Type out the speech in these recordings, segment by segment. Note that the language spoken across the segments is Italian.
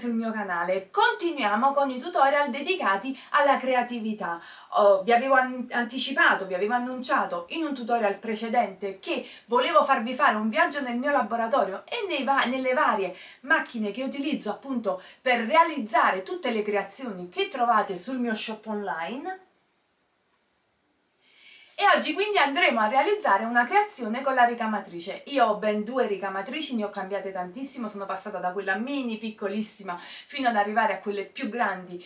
sul mio canale. Continuiamo con i tutorial dedicati alla creatività. Vi avevo anticipato, vi avevo annunciato in un tutorial precedente che volevo farvi fare un viaggio nel mio laboratorio e nelle varie macchine che utilizzo appunto per realizzare tutte le creazioni che trovate sul mio shop online. E oggi quindi andremo a realizzare una creazione con la ricamatrice. Io ho ben 2 ricamatrici, ne ho cambiate tantissimo, sono passata da quella mini piccolissima fino ad arrivare a quelle più grandi,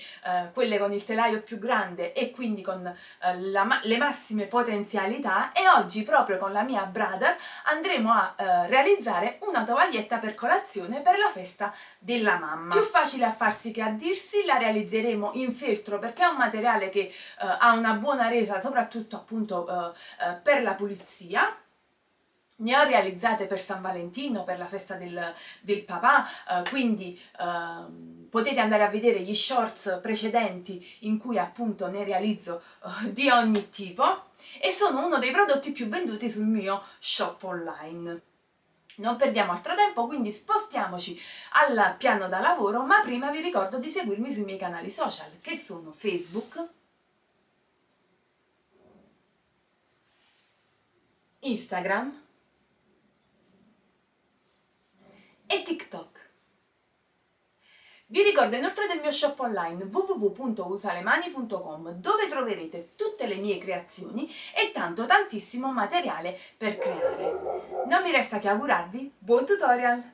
quelle con il telaio più grande e quindi con le massime potenzialità, e oggi proprio con la mia Brother andremo a realizzare una tovaglietta per colazione per la festa della mamma. Più facile a farsi che a dirsi, la realizzeremo in feltro perché è un materiale che ha una buona resa, soprattutto appunto per la pulizia. Ne ho realizzate per San Valentino, per la festa del papà, quindi potete andare a vedere gli shorts precedenti in cui appunto ne realizzo di ogni tipo, e sono uno dei prodotti più venduti sul mio shop online. Non perdiamo altro tempo, quindi spostiamoci al piano da lavoro, ma prima vi ricordo di seguirmi sui miei canali social, che sono Facebook, Instagram e TikTok. Vi ricordo inoltre del mio shop online www.usalemani.com, dove troverete tutte le mie creazioni e tantissimo materiale per creare. Non mi resta che augurarvi buon tutorial!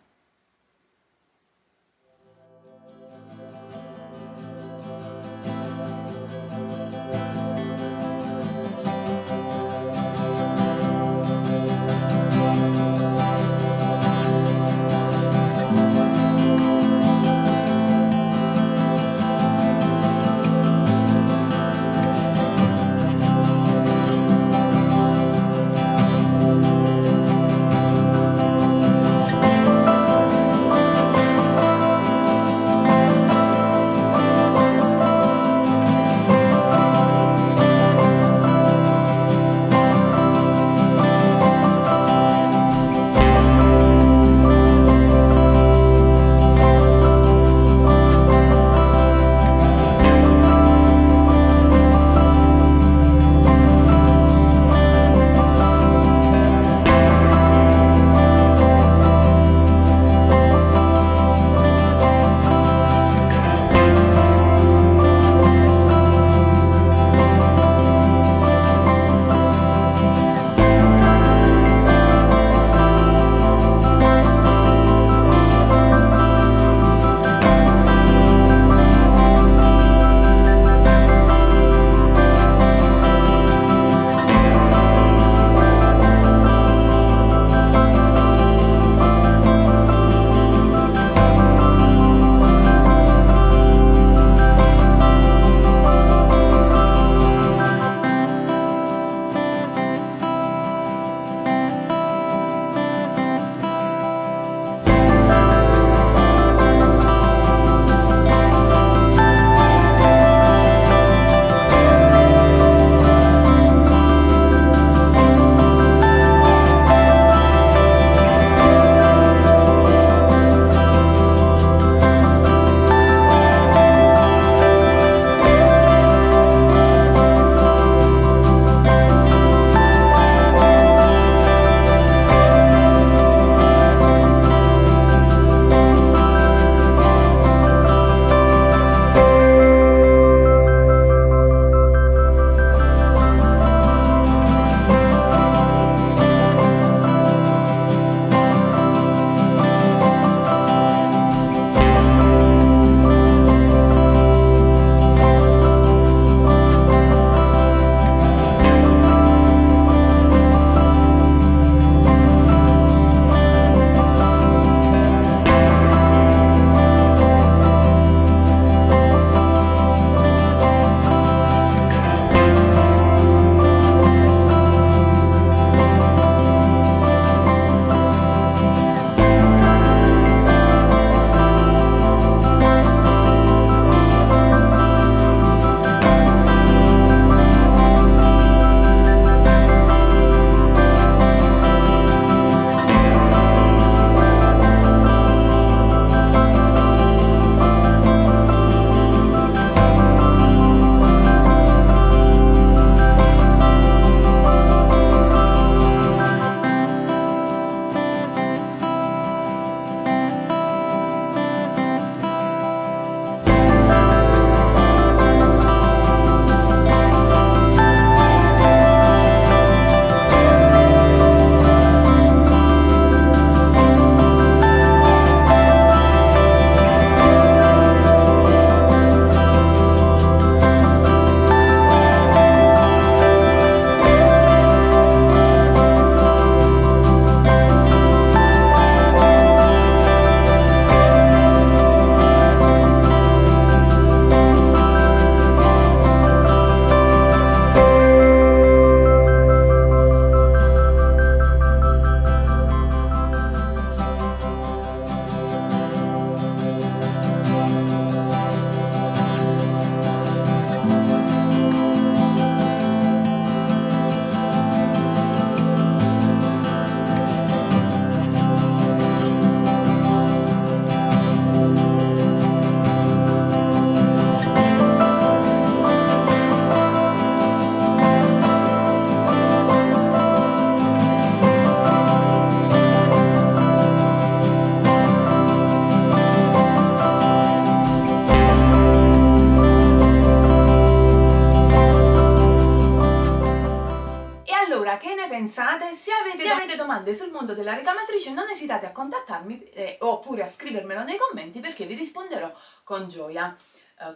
domande sul mondo della ricamatrice non esitate a contattarmi oppure a scrivermelo nei commenti, perché vi risponderò con gioia.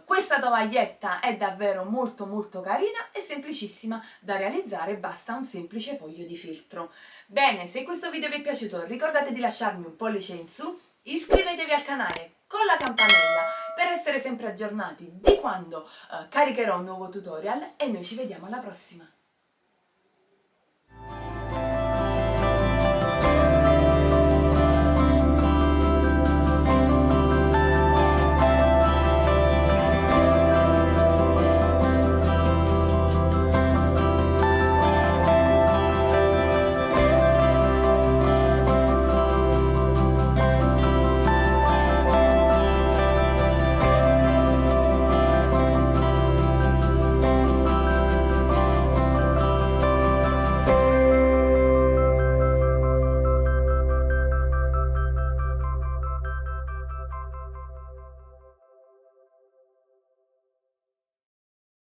Questa tovaglietta è davvero molto carina e semplicissima da realizzare, basta un semplice foglio di feltro. Bene, se questo video vi è piaciuto ricordate di lasciarmi un pollice in su, iscrivetevi al canale con la campanella per essere sempre aggiornati di quando caricherò un nuovo tutorial e noi ci vediamo alla prossima!